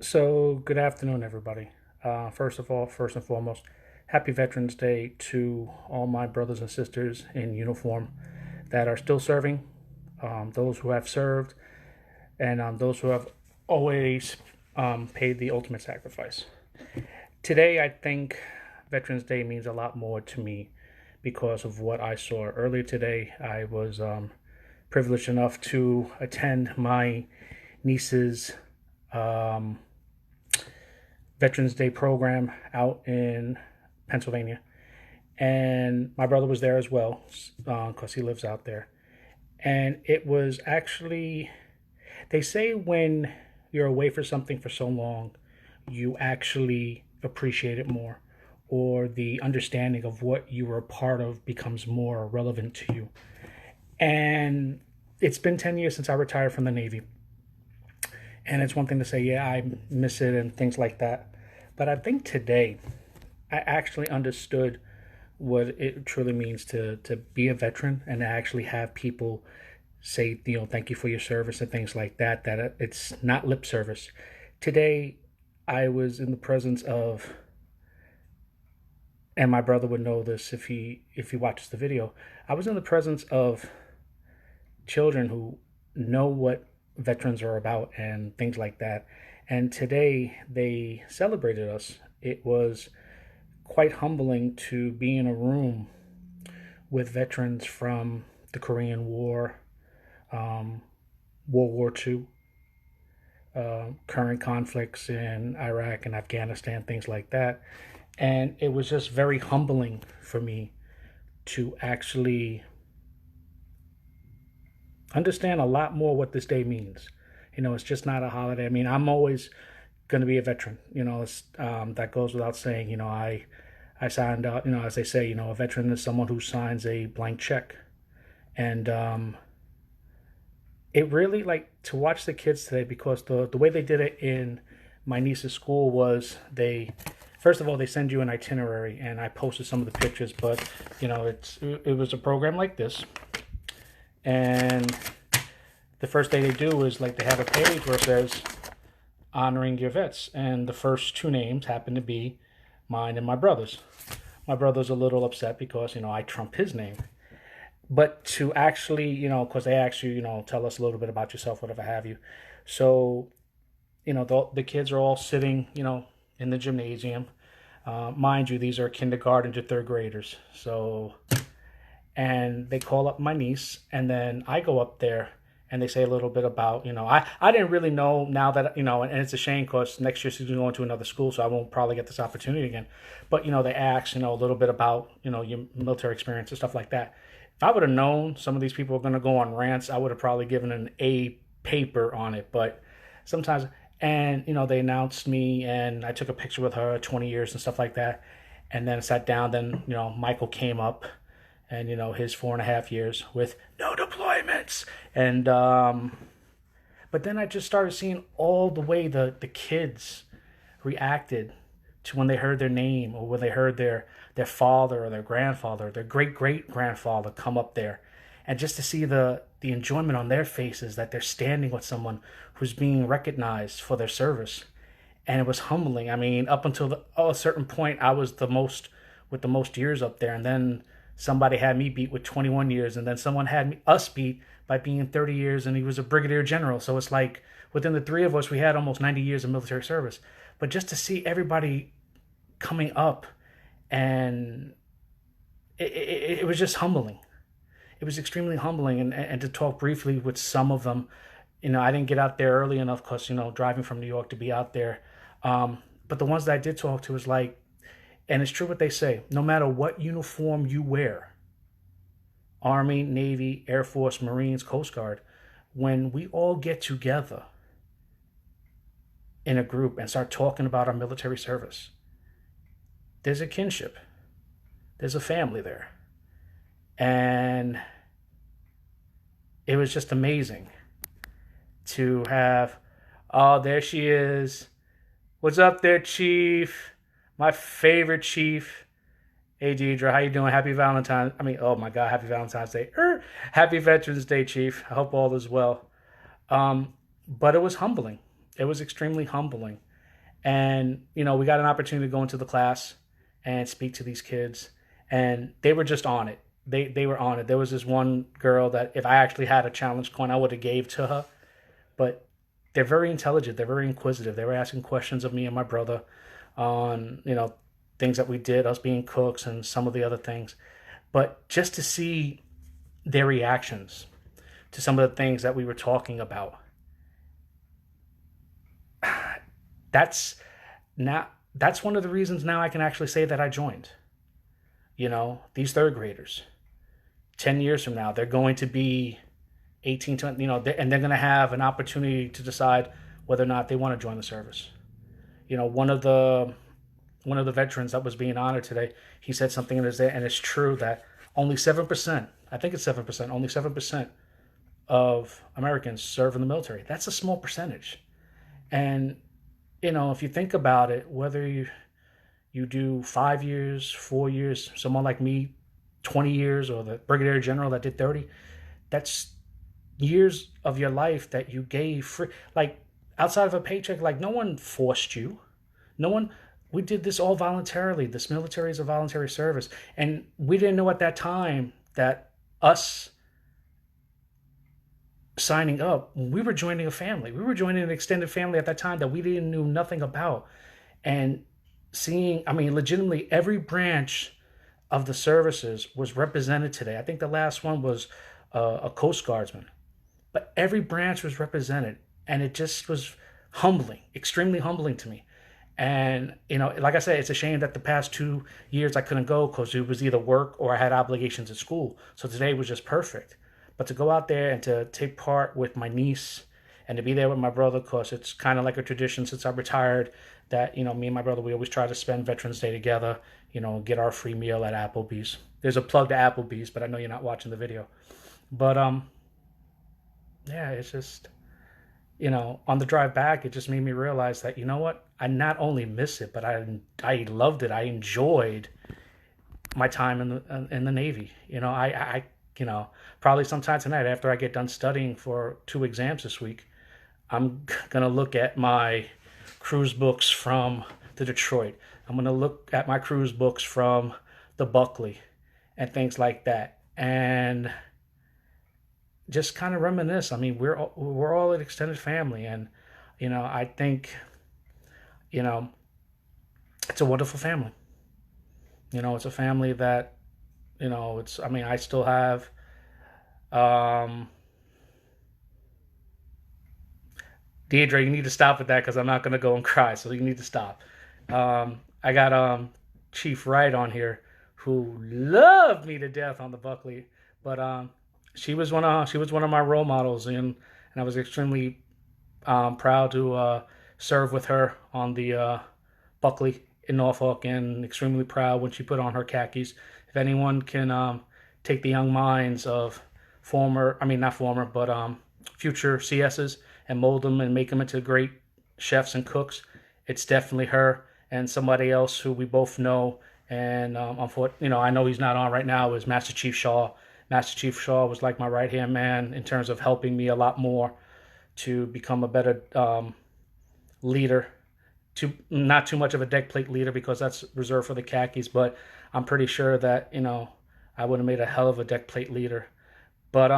So, good afternoon, everybody. First and foremost, happy Veterans Day to all my brothers and sisters in uniform that are still serving, those who have served, and those who have always paid the ultimate sacrifice. Today, I think Veterans Day means a lot more to me because of what I saw earlier today. I was privileged enough to attend my niece's um, Veterans Day program out in Pennsylvania, and my brother was there as well because he lives out there. And it was actually, they say when you're away for something for so long, you actually appreciate it more, or the understanding of what you were a part of becomes more relevant to you. And it's been 10 years since I retired from the Navy. And it's one thing to say, yeah, I miss it and things like that. But I think today I actually understood what it truly means to be a veteran and to actually have people say, thank you for your service and things like that, that it's not lip service. Today, I was in the presence of, and my brother would know this if he watches the video, I was in the presence of children who know what veterans are about and things like that. And today they celebrated us. It was quite humbling to be in a room with veterans from the Korean War, World War II, current conflicts in Iraq and Afghanistan, things like that. And it was just very humbling for me to actually understand a lot more what this day means. It's just not a holiday. I mean, I'm always going to be a veteran. That goes without saying. I signed out. As they say, a veteran is someone who signs a blank check, and it really like to watch the kids today because the way they did it in my niece's school was they first of all they send you an itinerary, and I posted some of the pictures, but it was a program like this, and the first thing they do is like they have a page where it says honoring your vets, and the first two names happen to be mine and my brother's. My brother's a little upset because I trump his name, but to actually because they ask you tell us a little bit about yourself, whatever have you. So the kids are all sitting in the gymnasium. Mind you, these are kindergarten to third graders. So, and they call up my niece, and then I go up there and they say a little bit about, I didn't really know now that, and it's a shame because next year she's going to another school, so I won't probably get this opportunity again. But, they ask, a little bit about, your military experience and stuff like that. If I would have known some of these people were going to go on rants, I would have probably given an A paper on it. But sometimes, and, they announced me and I took a picture with her, 20 years and stuff like that. And then I sat down, then, Michael came up and his 4.5 years with no deployments, and but then I just started seeing all the way the kids reacted to when they heard their name, or when they heard their father or their grandfather, their great grandfather come up there, and just to see the enjoyment on their faces that they're standing with someone who's being recognized for their service. And it was humbling. I mean, up until a certain point, I was the most with the most years up there, and then somebody had me beat with 21 years, and then someone had us beat by being 30 years, and he was a brigadier general. So it's like within the three of us, we had almost 90 years of military service. But just to see everybody coming up, and it was just humbling. It was extremely humbling, and to talk briefly with some of them. I didn't get out there early enough because driving from New York to be out there. But the ones that I did talk to was like, and it's true what they say, no matter what uniform you wear, Army, Navy, Air Force, Marines, Coast Guard, when we all get together in a group and start talking about our military service, there's a kinship. There's a family there. And it was just amazing to have, oh, there she is. What's up there, Chief? My favorite chief. Hey, Deidre, how you doing? Happy Valentine's. Oh my God, happy Valentine's Day. Happy Veterans Day, Chief. I hope all is well. But it was humbling. It was extremely humbling And, we got an opportunity to go into the class and speak to these kids. And they were just on it. They were on it. There was this one girl that if I actually had a challenge coin, I would have gave to her. But they're very intelligent. They're very inquisitive. They were asking questions of me and my brother on, things that we did, us being cooks and some of the other things. But just to see their reactions to some of the things that we were talking about, that's that's one of the reasons now I can actually say that I joined. These third graders, 10 years from now, they're going to be 18, 20, and they're going to have an opportunity to decide whether or not they want to join the service. One of the veterans that was being honored today, he said something in his day, and it's true that only 7%, I think it's 7%, only 7% of Americans serve in the military. That's a small percentage. And, if you think about it, whether you do 5 years, 4 years, someone like me, 20 years, or the brigadier general that did 30, that's years of your life that you gave free, like outside of a paycheck. Like, no one forced you. We did this all voluntarily. This military is a voluntary service. And we didn't know at that time that us signing up, we were joining a family. We were joining an extended family at that time that we didn't know nothing about. And seeing, legitimately every branch of the services was represented today. I think the last one was a Coast Guardsman. But every branch was represented. And it just was humbling, extremely humbling to me. And, like I said, it's a shame that the past 2 years I couldn't go because it was either work or I had obligations at school. So today was just perfect. But to go out there and to take part with my niece and to be there with my brother, because it's kind of like a tradition since I retired that, me and my brother, we always try to spend Veterans Day together, get our free meal at Applebee's. There's a plug to Applebee's, but I know you're not watching the video. But, yeah, it's just, on the drive back, it just made me realize that, what? I not only miss it, but I loved it. I enjoyed my time in the Navy. I probably sometime tonight after I get done studying for 2 exams this week, I'm going to look at my cruise books from the Detroit. I'm going to look at my cruise books from the Buckley and things like that. And just kind of reminisce. We're all an extended family. And, I think, it's a wonderful family. It's a family that, I still have, Deidre, you need to stop with that because I'm not going to go and cry. So you need to stop. I got, Chief Wright on here who loved me to death on the Buckley, but, she was one of my role models, and I was extremely, proud to, serve with her on the, Buckley in Norfolk, and extremely proud when she put on her khakis. If anyone can take the young minds of future CSs and mold them and make them into great chefs and cooks, it's definitely her. And somebody else who we both know, and I know he's not on right now, is Master Chief Shaw. Master Chief Shaw was like my right-hand man in terms of helping me a lot more to become a better leader. Not too much of a deck plate leader because that's reserved for the khakis, but I'm pretty sure that, I would have made a hell of a deck plate leader. But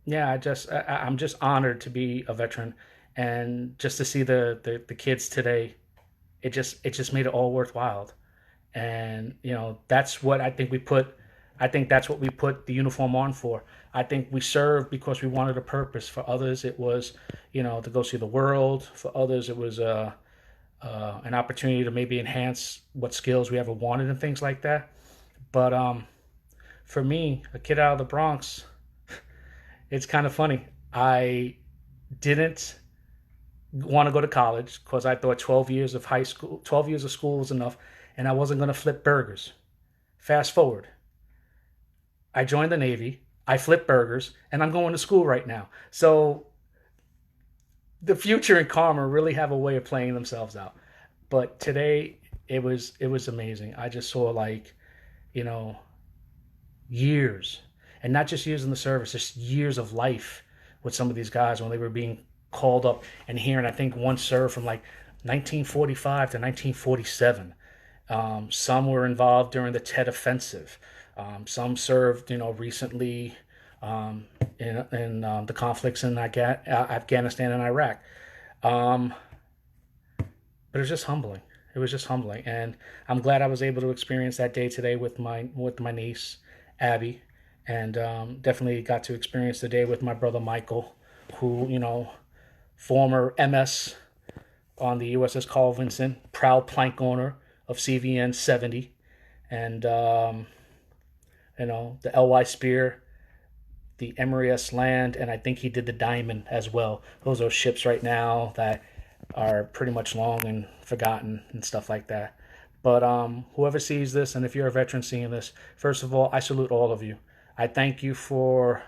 yeah, I'm just honored to be a veteran, and just to see the kids today, it just made it all worthwhile. And that's what I think that's what we put the uniform on for. I think we served because we wanted a purpose. For others, it was, to go see the world. For others, it was an opportunity to maybe enhance what skills we ever wanted and things like that. But for me, a kid out of the Bronx, it's kind of funny. I didn't want to go to college because I thought 12 years of school was enough, and I wasn't going to flip burgers. Fast forward. I joined the Navy, I flip burgers, and I'm going to school right now. So the future and karma really have a way of playing themselves out. But today, it was amazing. I just saw years, and not just years in the service, just years of life with some of these guys when they were being called up and hearing, I think one served from like 1945 to 1947. Some were involved during the Tet Offensive. Some served, recently in the conflicts in Afghanistan and Iraq. Um, but it was just humbling. It was just humbling, and I'm glad I was able to experience that day today with my niece, Abby, and definitely got to experience the day with my brother Michael, who former MS on the USS Carl Vinson, proud plank owner of CVN 70, and the LY Spear, the Emery S. Land, and I think he did the Diamond as well. Those are ships right now that are pretty much long and forgotten and stuff like that. But whoever sees this, and if you're a veteran seeing this, first of all, I salute all of you. I thank you for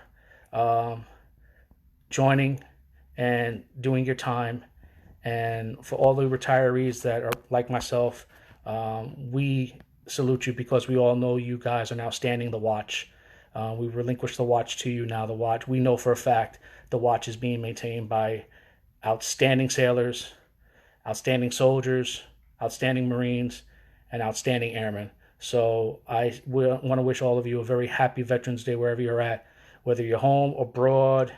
joining and doing your time. And for all the retirees that are like myself, we salute you because we all know you guys are now standing the watch. We relinquish the watch to you now. We know for a fact the watch is being maintained by outstanding sailors, outstanding soldiers, outstanding Marines, and outstanding airmen. So I want to wish all of you a very happy Veterans Day wherever you're at, whether you're home, abroad,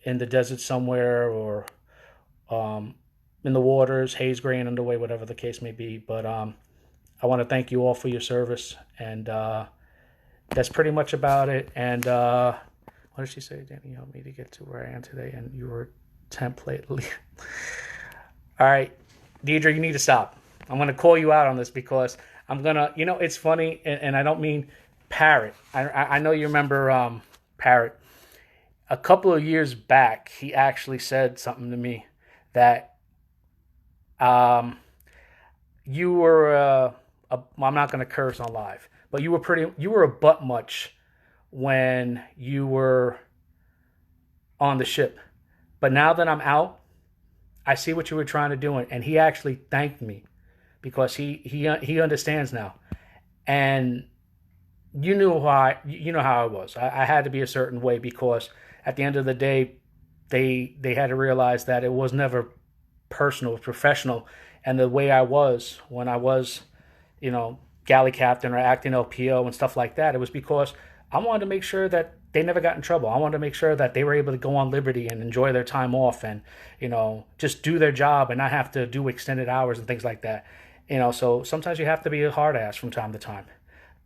in the desert somewhere, or in the waters, haze, gray, and underway, whatever the case may be. But I want to thank you all for your service, and that's pretty much about it. And what did she say, Danny? You helped me to get to where I am today, and you were template. All right, Deidre, you need to stop. I'm going to call you out on this because I'm going to, it's funny, and I don't mean Parrot. I know you remember Parrot. A couple of years back, he actually said something to me that you were, I'm not going to curse on live, but you were a butt much when you were on the ship. But now that I'm out, I see what you were trying to do, and he actually thanked me because he understands now. And you know how I was. I had to be a certain way because at the end of the day, they had to realize that it was never personal, it was professional. And the way I was when I was, galley captain or acting LPO and stuff like that, it was because I wanted to make sure that they never got in trouble. I wanted to make sure that they were able to go on liberty and enjoy their time off and, just do their job and not have to do extended hours and things like that. So sometimes you have to be a hard ass from time to time.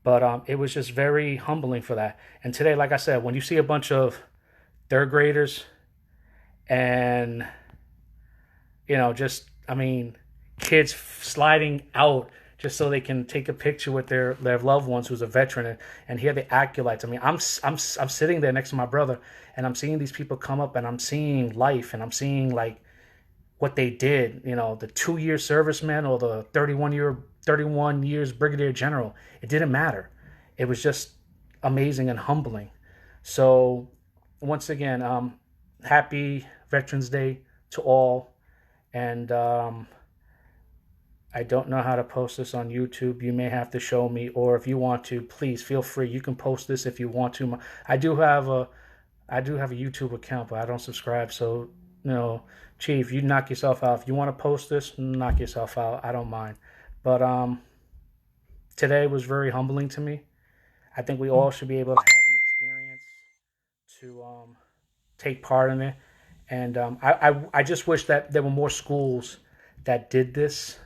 But it was just very humbling for that. And today, like I said, when you see a bunch of third graders and, kids sliding out just so they can take a picture with their loved ones who's a veteran and hear the acolytes. I'm sitting there next to my brother and I'm seeing these people come up and I'm seeing life and I'm seeing like what they did, the 2-year serviceman or the 31 years brigadier general. It didn't matter. It was just amazing and humbling. So once again, happy Veterans Day to all. And I don't know how to post this on YouTube. You may have to show me, or if you want to, please feel free. You can post this if you want to. I do have a YouTube account, but I don't subscribe. So, Chief, you knock yourself out. If you want to post this, knock yourself out. I don't mind. But today was very humbling to me. I think we all should be able to have an experience to take part in it. And I just wish that there were more schools that did this,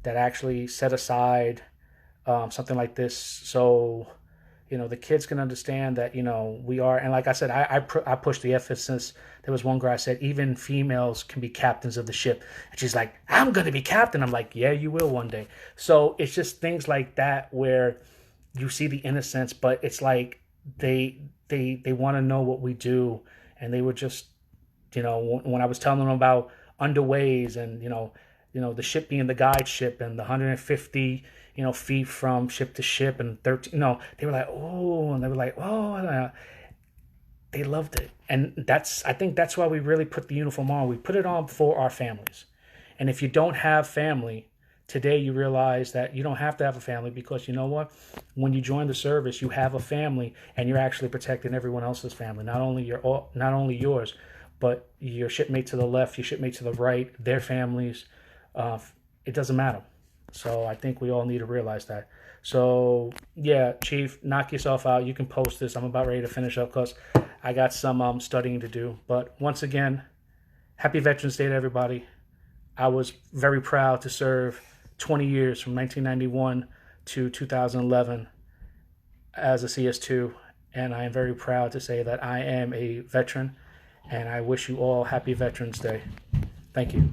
that actually set aside something like this so, the kids can understand that, we are. And like I said, I pushed the emphasis. There was one girl I said, even females can be captains of the ship. And she's like, I'm going to be captain. I'm like, yeah, you will one day. So it's just things like that where you see the innocence, but it's like they want to know what we do. And they were just, when I was telling them about underways and, the ship being the guide ship and the 150, feet from ship to ship and 13, they were like, oh, and they were like, oh, they loved it. And I think that's why we really put the uniform on. We put it on for our families. And if you don't have family, today you realize that you don't have to have a family because you know what? When you join the service, you have a family and you're actually protecting everyone else's family, not only yours, but your shipmate to the left, your shipmate to the right, their families, it doesn't matter. So I think we all need to realize that. So yeah, Chief, knock yourself out. You can post this. I'm about ready to finish up because I got some studying to do. But once again, happy Veterans Day to everybody. I was very proud to serve 20 years from 1991 to 2011 as a CS2, and I am very proud to say that I am a veteran, and I wish you all happy Veterans Day. Thank you.